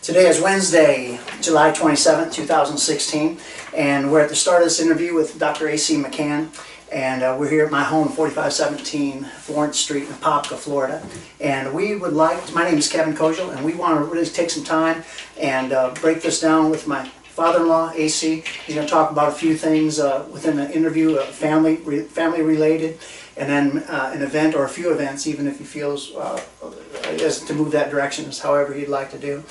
Today is Wednesday, July 27th, 2016, and we're at the start of this interview with Dr. A.C. McCann, and we're here at my home, 4517 Florence Street in Apopka, Florida. And we would like, my name is Kevin Kojal, and we want to really take some time and break this down with my father-in-law, A.C. He's going to talk about a few things within the interview, family related, and then an event or a few events, even if he feels as to move that direction, is however he'd like to do.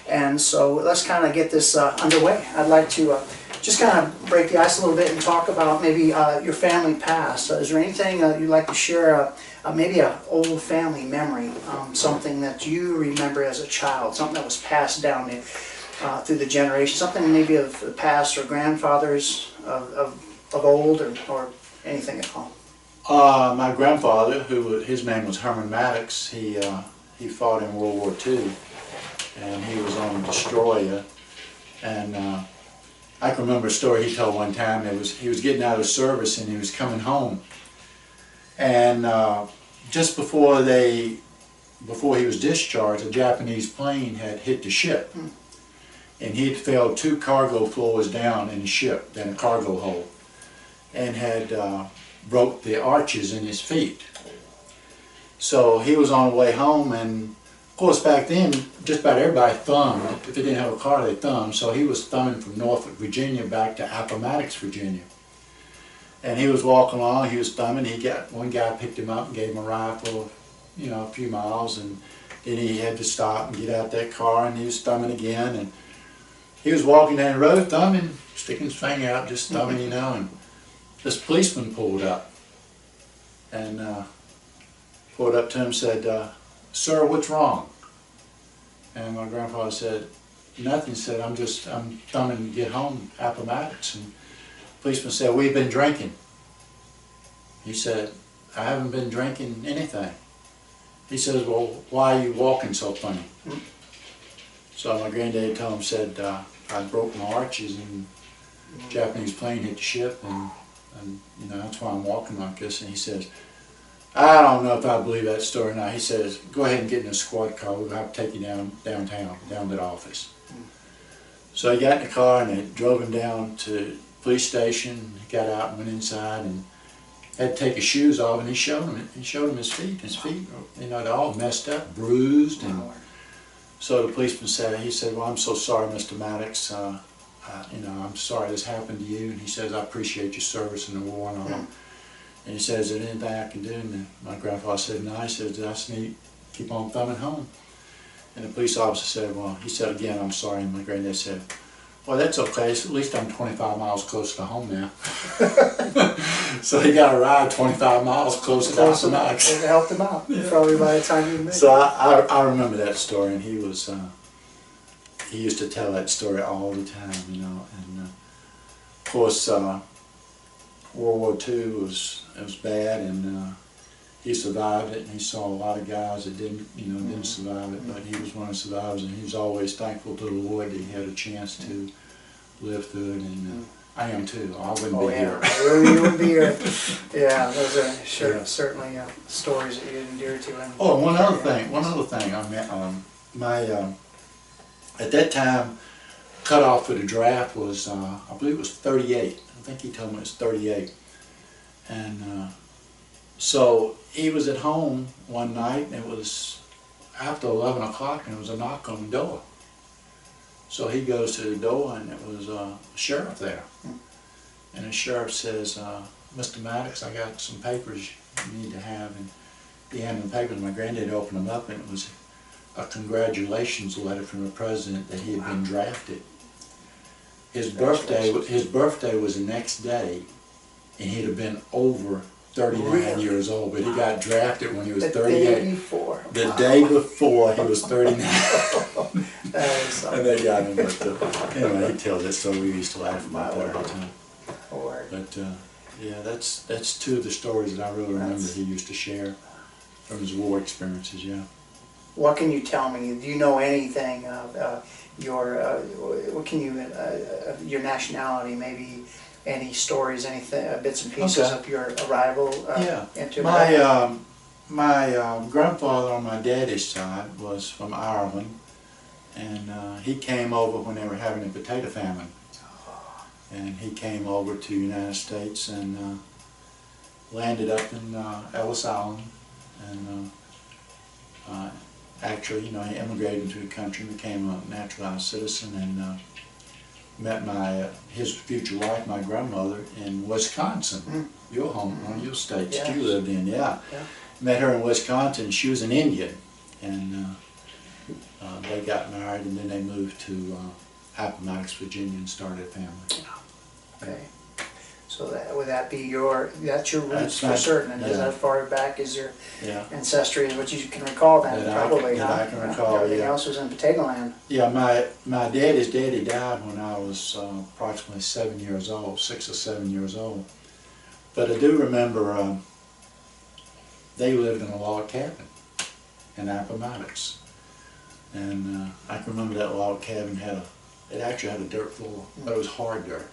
And so let's kind of get this underway. I'd like to just kind of break the ice a little bit and talk about maybe your family past. Is there anything you'd like to share, maybe an old family memory, something that you remember as a child, something that was passed down through the generation, something maybe of the past or grandfathers of old or anything at all? My grandfather, his name was Herman Maddox, he fought in World War II, and he was on a destroyer. And I can remember a story he told one time. He was getting out of service and he was coming home, and just before he was discharged, a Japanese plane had hit the ship, and he had fell 2 cargo floors down in the ship, in a cargo hold, and had broke the arches in his feet. So he was on the way home, and of course back then just about everybody thumbed. If they didn't have a car, they thumbed. So he was thumbing from Norfolk, Virginia back to Appomattox, Virginia. And he was walking along, he was thumbing. One guy picked him up and gave him a ride for, a few miles, and then he had to stop and get out that car, and he was thumbing again. And he was walking down the road thumbing, sticking his finger out, just thumbing, and this policeman pulled up and pulled up to him and said, "Sir, what's wrong?" And my grandfather said, "Nothing." He said, I'm thumbing to get home, Appomattox." And the policeman said, "We've been drinking." He said, "I haven't been drinking anything." He says, "Well, why are you walking so funny?" So my granddad told him, said, "I broke my arches and a Japanese plane hit the ship, and that's why I'm walking like this." And he says, "I don't know if I believe that story or not." He says, "Go ahead and get in a squad car. We'll have to take you downtown, down to the office." So he got in the car and they drove him down to the police station. He got out and went inside and had to take his shoes off, and he showed him his feet. His feet, they're all messed up, bruised. And so the policeman said, "Well, I'm so sorry, Mr. Maddox. I'm sorry this happened to you." And he says, "I appreciate your service in the war and all." And he says, "Is there anything I can do?" And my grandfather said, "No." He says, "That's neat. Keep on thumbing home." And the police officer said, he said again, "I'm sorry." And my granddad said, "Well, that's okay. At least I'm 25 miles closer to home now." So he got a ride 25 miles closer to Appomattox. It helped him out, probably by the time you made it. So I remember that story, and he used to tell that story all the time, and of course, World War II was bad, and he survived it, and he saw a lot of guys that didn't survive it, but he was one of the survivors, and he was always thankful to the Lord that he had a chance to live through it, and I am too. I wouldn't be here. You wouldn't be here. Yeah, those are certainly stories that you endear to. And one other thing. At that time, cutoff for the draft was, I believe it was 38. I think he told me it was 38. And so he was at home one night, and it was after 11 o'clock, and there was a knock on the door. So he goes to the door, and it was a sheriff there. And the sheriff says, "Mr. Maddox, I got some papers you need to have." And he handed him the papers. My granddad opened them up, and it was a congratulations letter from the president that he had been drafted. His birthday was the next day, and he'd have been over 39 years old, but he got drafted when he was 38. The day before. The day before he was 39. And they got him. But anyway, he tells that story. We used to laugh about that all the time. But yeah, that's two of the stories that I really remember he used to share from his war experiences. Yeah. What can you tell me? Do you know anything of your nationality? Maybe any stories, anything, bits and pieces of your arrival into America? My grandfather on my daddy's side was from Ireland, And he came over when they were having a potato famine. And he came over to the United States and landed up in Ellis Island. And actually, you know, he immigrated into the country, became a naturalized citizen, and met his future wife, my grandmother, in Wisconsin, your home, one of your states that you lived in, yeah. Met her in Wisconsin. She was an Indian, and they got married, and then they moved to Appomattox, Virginia, and started a family. Okay. So would that be that's your roots for my, certain, and is yeah. that far back as your ancestry, is what you can recall then, That probably, huh? I can recall, Everything else was in potato land. Yeah, my daddy's daddy died when I was approximately 7 years old, 6 or 7 years old. But I do remember they lived in a log cabin in Appomattox. And I can remember that log cabin it actually had a dirt floor, but it was hard dirt.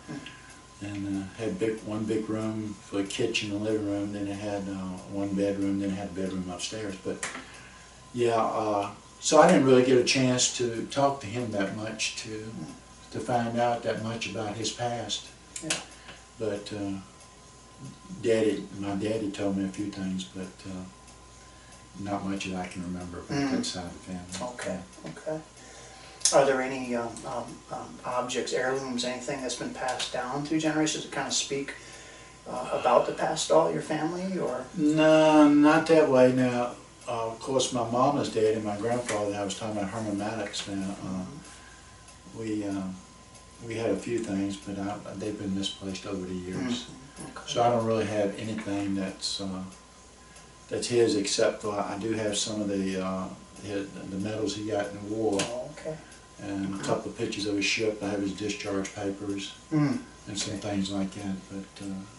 And had one big room for the kitchen and living room, then it had one bedroom, then it had a bedroom upstairs. But yeah, so I didn't really get a chance to talk to him that much to find out that much about his past. Yeah. But my daddy told me a few things, but not much that I can remember about that side of the family. Okay, okay. Are there any objects, heirlooms, anything that's been passed down through generations that kind of speak about the past of your family, or? No, not that way. Now, of course, my mama's daddy, my grandfather, I was talking about Herman Maddox now. We had a few things, but they've been misplaced over the years. Okay. So I don't really have anything that's his, except for I do have some of the medals he got in the war. Oh, okay. And a couple of pictures of his ship. I have his discharge papers and some things like that. But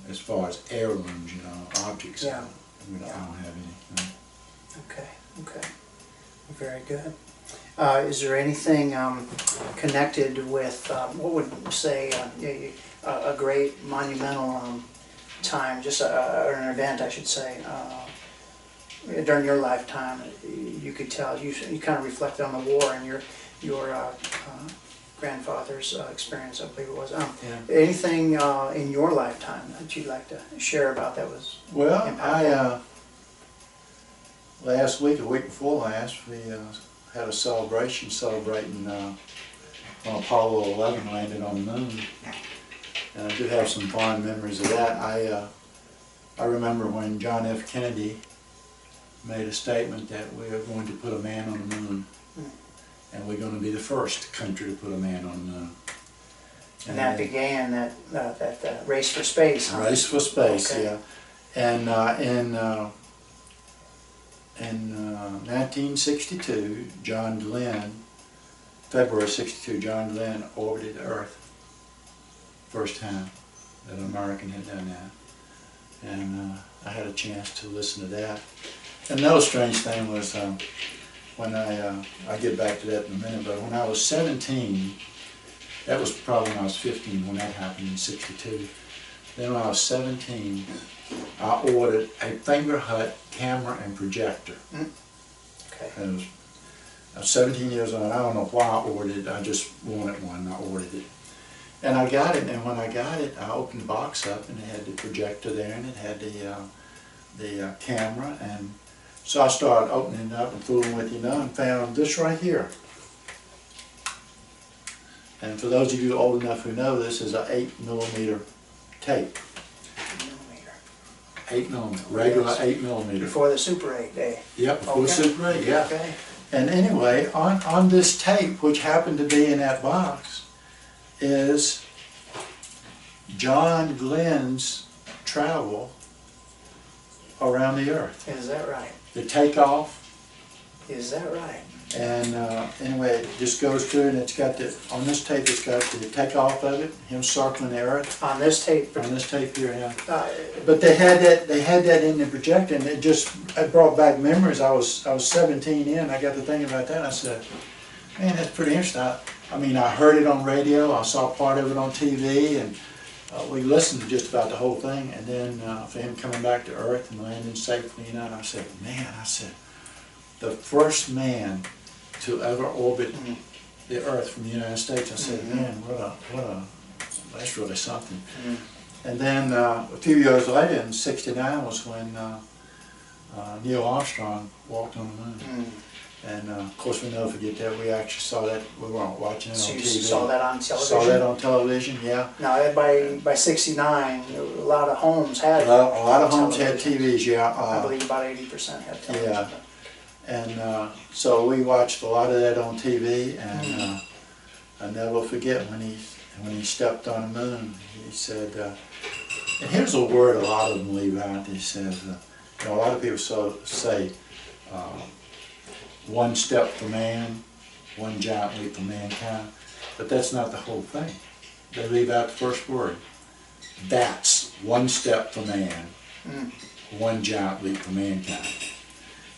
as far as heirlooms, you know, objects, I don't have any. No. Okay, okay. Very good. Is there anything connected with, what would you say, a great monumental time, just an event, I should say, during your lifetime, you could tell, you kind of reflected on the war and your grandfather's experience, I believe it was. Anything in your lifetime that you'd like to share about that was impactful? Last week, a week before last, we had a celebration celebrating when Apollo 11 landed on the moon. And I do have some fond memories of that. I remember when John F. Kennedy made a statement that we are going to put a man on the moon. And we're going to be the first country to put a man on the moon. And that began that race for space, huh? Race for space, yeah. And in 1962, February 62, John Glenn orbited Earth. First time that an American had done that. And I had a chance to listen to that. And another strange thing was when I'll get back to that in a minute, but when I was 17, that was probably when I was 15 when that happened in 62. Then when I was 17, I ordered a finger hut camera and projector. Okay. I was 17 years old. I don't know why I ordered it. I just wanted one. I ordered it. And I got it, and when I got it, I opened the box up, and it had the projector there, and it had the camera, and so I started opening it up and fooling with it, and found this right here. And for those of you old enough who know, this is an 8mm tape. 8mm, regular 8mm. Before the Super 8 day. Yep, before the Super 8, yeah. Okay. And anyway, on this tape, which happened to be in that box, is John Glenn's travel around the Earth. Is that right? The takeoff. Is that right? And anyway, it just goes through, and it's got on this tape, it's got the takeoff of it, him circling the Earth. On this tape? On this tape here, yeah. But they had that in the projector, and it brought back memories. I was 17 in, I got to thinking about that, and I said, man, that's pretty interesting. I mean, I heard it on radio, I saw part of it on TV, and we listened to just about the whole thing, and then for him coming back to Earth and landing safely, and I said, the first man to ever orbit the Earth from the United States. I said, man, that's really something. And then a few years later, in '69, was when Neil Armstrong walked on the moon. And of course, we never forget that. We actually saw that. We weren't watching it on TV. So you saw that on television? Saw that on television, yeah. Now, by '69, a lot of homes had A lot of homes had TVs, yeah. I believe about 80% had television. Yeah. And so we watched a lot of that on TV, and I never forget when he stepped on the moon. He said, and here's a word a lot of them leave out. He says, a lot of people say, one step for man, one giant leap for mankind, but that's not the whole thing. They leave out the first word. That's one step for man, one giant leap for mankind.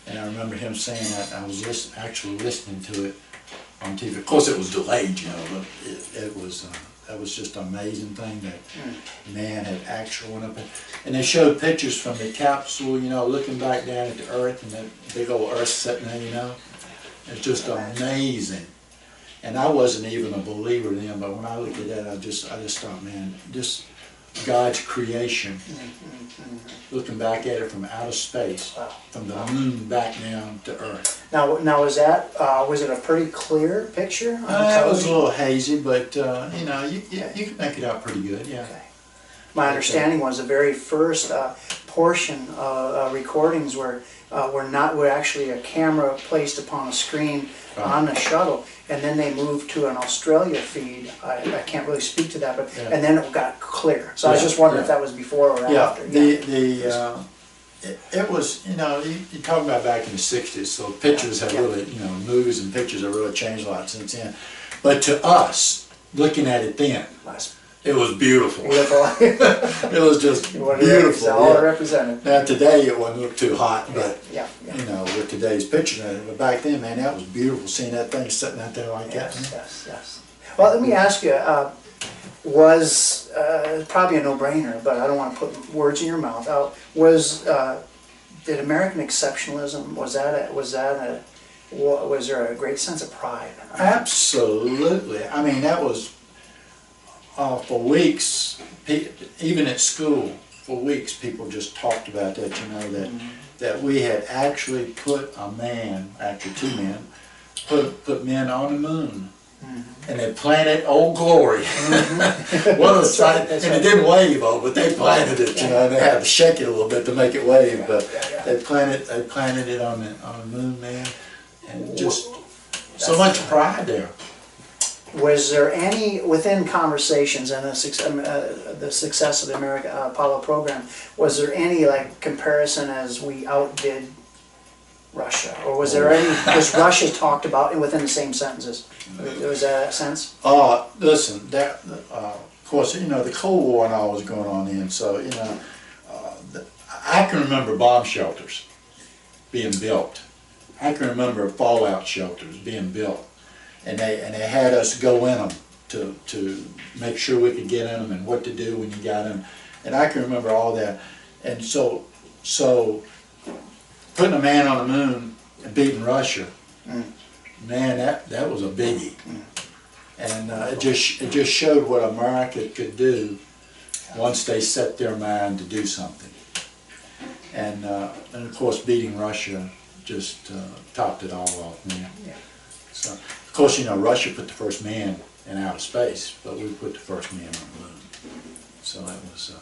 And I remember him saying that. I was actually listening to it on TV. Of course, it was delayed, but it was that was just an amazing thing that man had actually went up and they showed pictures from the capsule, looking back down at the Earth and that big old Earth sitting there, It's just amazing. And I wasn't even a believer then, but when I looked at that, I just thought, man, just God's creation, looking back at it from outer space, from the moon back down to Earth. Now was it a pretty clear picture? It was a little hazy, but you can make it out pretty good, yeah. Okay. My understanding was the very first portion of recordings were actually a camera placed upon a screen on the shuttle, and then they moved to an Australia feed. I can't really speak to that, but and then it got clear. So I was just wondering if that was before or after. It was, you're talking about back in the '60s, so pictures have really, movies and pictures have really changed a lot since then. But to us, looking at it then, it was beautiful. It was just beautiful. All represented. Now today it wouldn't look too hot, but with today's picture, but back then, man, that was beautiful seeing that thing sitting out there like that. Yes. Well, let me ask you. Was probably a no-brainer, but I don't want to put words in your mouth. Did American exceptionalism was there a great sense of pride? Absolutely. I mean, that was for weeks. Even at school, for weeks, people just talked about that. That we had actually put a man, actually two men, put men on the moon. And they planted Old Glory. What a sight! And it didn't wave, but they planted it. And they had to shake it a little bit to make it wave. But they planted it on the moon, man, and just so much pride there. Was there any within conversations and the success of the American Apollo program? Was there any comparison as we outdid Russia, or was there any? Was Russia talked about within the same sentences? Was that a sense? Listen, of course, the Cold War and all was going on then. So I can remember bomb shelters being built. I can remember fallout shelters being built, and they had us go in them to make sure we could get in them and what to do when you got in. And I can remember all that. And so. Putting a man on the moon and beating Russia, man, that was a biggie, and it just showed what America could do once they set their mind to do something, and of course beating Russia just topped it all off, man. Yeah. So of course Russia put the first man in outer space, but we put the first man on the moon, so that was.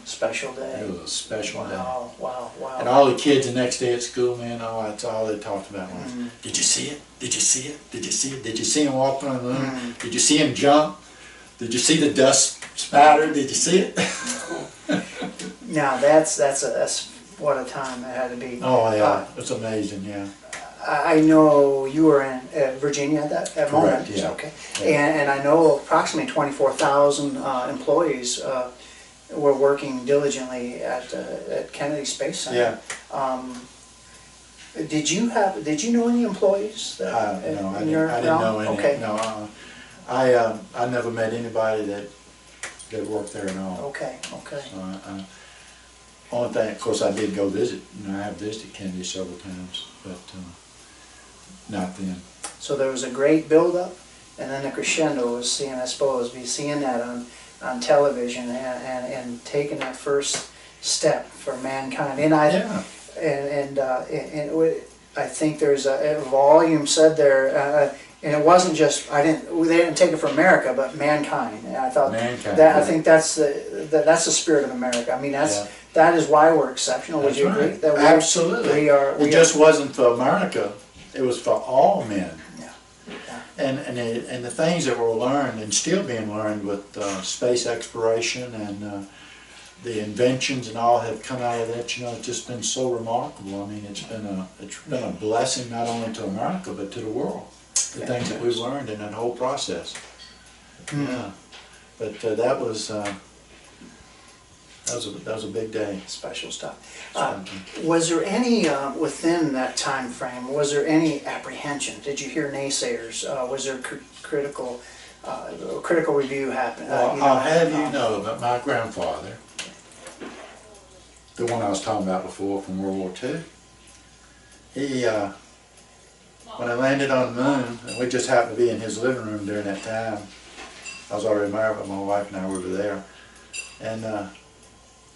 Special day. It was a special day. Wow. And all the kids the next day at school, man, that's all they talked about was, did you see it? Did you see it? Did you see it? Did you see him walk on the moon? Did you see him jump? Did you see the dust spatter? Did you see it? Now that's what a time that had to be. Oh yeah, it's amazing, yeah. I know you were in Virginia at that moment. Correct, yeah. Okay. Yeah. And I know approximately 24,000 employees were working diligently at Kennedy Space Center. Yeah. Did you know any employees? No, I didn't know any. Okay. No, I never met anybody that worked there at all. Okay. So only thing, of course, I did go visit. I have visited Kennedy several times, but not then. So there was a great build-up, and then the crescendo was seeing, I suppose, seeing that on television and taking that first step for mankind. And Yeah. I think there's a volume said there, and it wasn't just they didn't take it for America, but mankind. And I thought Mankind, that yeah. I think that's the spirit of America. I mean, that is why we're exceptional. Would That's you right. agree? That Absolutely. It just wasn't for America. It was for all men. And the things that were learned and still being learned with space exploration and the inventions and all have come out of that. You know, it's just been so remarkable. I mean, it's been a blessing not only to America but to the world. The things that we've learned in that whole process. Yeah, but that was a big day. Special stuff. Was there any within that time frame? Was there any apprehension? Did you hear naysayers? Was there critical review happen? Well, I'll have you know that my grandfather, the one I was talking about before from World War II, he when I landed on the moon, and we just happened to be in his living room during that time. I was already married, but my wife and I were there, and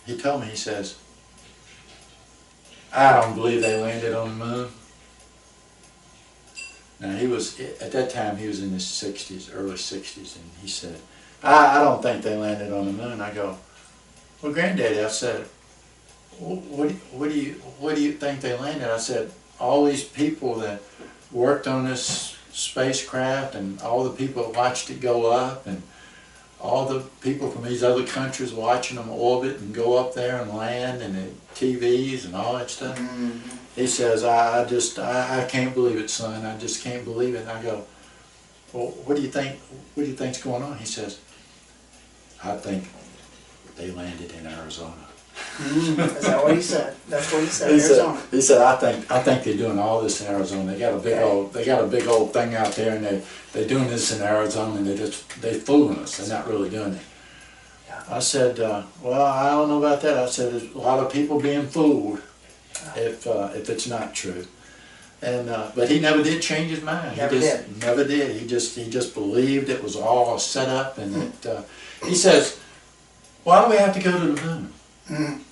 he told me, he says, "I don't believe they landed on the moon." Now at that time he was in his 60s, early 60s, and he said, I don't think they landed on the moon." I go, "Well, Granddaddy," I said, what do you think they landed?" I said, "All these people that worked on this spacecraft and all the people that watched it go up and all the people from these other countries watching them orbit and go up there and land and the TVs and all that stuff." Mm-hmm. He says, I can't believe it, son. I just can't believe it." And I go, "Well, what do you think? What do you think's going on?" He says, "I think they landed in Arizona." Is that what he said? That's what he said. Arizona. He said, I think they're doing all this in Arizona. They got a big old thing out there, and they're doing this in Arizona, and they're fooling us. They're not really doing it." Yeah. I said, "Well, I don't know about that." I said, "There's a lot of people being fooled if it's not true." And but he never did change his mind. Never did. He just believed it was all set up, and he says, "Why do we have to go to the moon? Mm-hmm.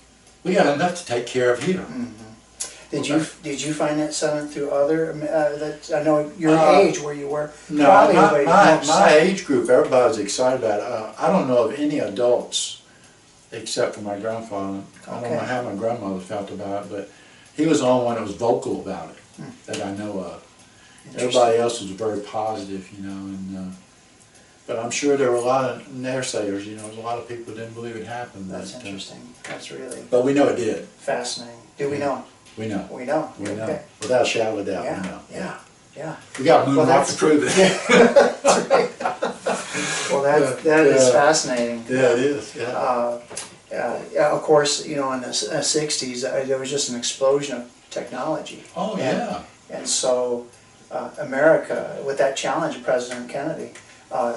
We got enough to take care of here." Mm-hmm. Did you find that son through other that I know your age where you were? No, probably my age group, everybody's excited about it. I don't know of any adults except for my grandfather. I don't know how my grandmother felt about it, but he was the only one that was vocal about it that I know of. Everybody else was very positive, you know, and but I'm sure there were a lot of naysayers. You know, there's a lot of people who didn't believe it happened. That's interesting. That's really But we know it did. fascinating. Do we know? We know. We know. We know. Okay. Without a shadow of a doubt, we know. Yeah. We got a moon rock to prove it. That's right. Well, that is fascinating. Yeah, it is. Yeah. Of course, you know, in the 60s, there was just an explosion of technology. Oh, yeah. And so America, with that challenge of President Kennedy,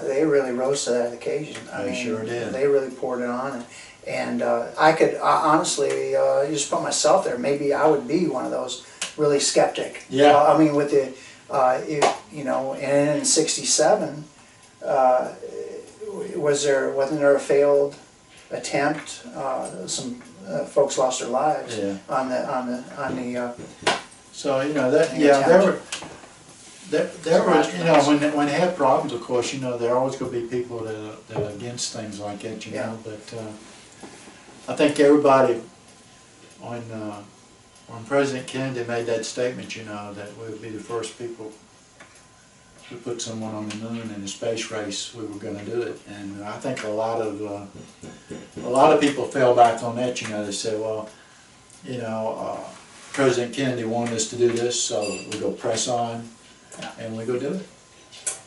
they really rose to that occasion. They sure did. They really poured it on. And I could honestly just put myself there. Maybe I would be one of those really skeptic. Yeah. I mean, with the, you know, and in '67, wasn't there a failed attempt? Some folks lost their lives on the. So you know that there were you know when they have problems, of course, you know there are always going to be people that are against things like that, you know. But I think everybody when President Kennedy made that statement, you know, that we would be the first people to put someone on the moon in the space race, we were going to do it. And I think a lot of people fell back on that. You know, they said, well, you know, President Kennedy wanted us to do this, so we go press on, and we go do it.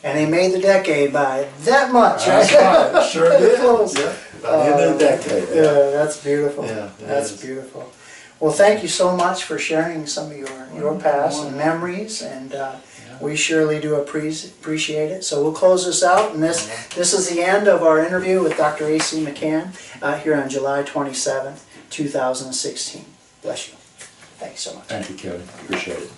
And he made the decade by that much, That's right? right. Sure did. Close. Yeah. By the end of the decade. Yeah, that's beautiful. Yeah, that's beautiful. Well, thank you so much for sharing some of your past and memories, and we surely do appreciate it. So we'll close this out, and this is the end of our interview with Dr. A.C. McCann here on July 27th, 2016. Bless you. Thank you so much. Thank you, Kevin. Appreciate it.